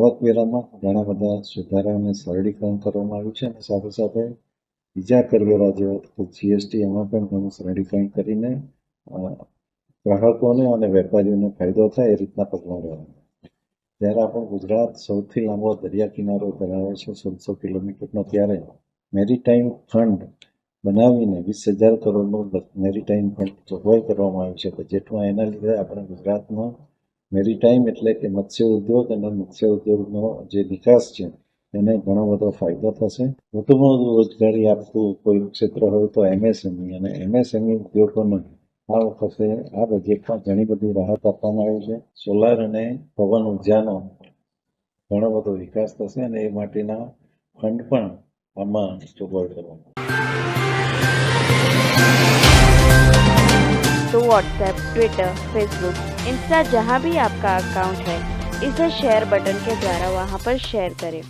આવકવેરામાં ઘણા બધા સુધારા અને સરળીકરણ કરવામાં આવ્યું છે અને સાથે સાથે બીજા કરવેરા જેવા કે જીએસટી એમાં પણ ઘણું સરળીકરણ કરીને ગ્રાહકોને અને વેપારીઓને ફાયદો થાય એ રીતના પગલાં લેવામાં. જ્યારે આપણું ગુજરાત સૌથી લાંબો દરિયા કિનારો ધરાવે છે 1600 કિલોમીટરનો, ત્યારે મેરીટાઈમ ફંડ બનાવીને 20,000 કરોડનું મેરીટાઈમ ફંડ જોગવાઈ કરવામાં આવ્યું છે બજેટમાં. એના લીધે આપણે ગુજરાતમાં મેરીટાઈમ એટલે કે મત્સ્ય ઉદ્યોગ અને મત્સ્ય ઉદ્યોગનો જે વિકાસ છે એને ઘણો બધો ફાયદો થશે. વધુમાં વધુ રોજગારી આપતું કોઈ ક્ષેત્ર હોય તો એમએસએમઈ, અને એમએસએમઈ ઉદ્યોગોને આ વખતે આ બજેટમાં ઘણી બધી રાહત આપવામાં આવી છે. સોલાર અને પવન ઉર્જાનો ઘણો બધો વિકાસ થશે અને એ માટેના ફંડ પણ આમાં જોગવાઈ કરવામાં. तो व्हाट्सएप, ट्विटर, फेसबुक, इंस्टा जहाँ भी आपका अकाउंट है, इसे शेयर बटन के द्वारा वहाँ पर शेयर करें।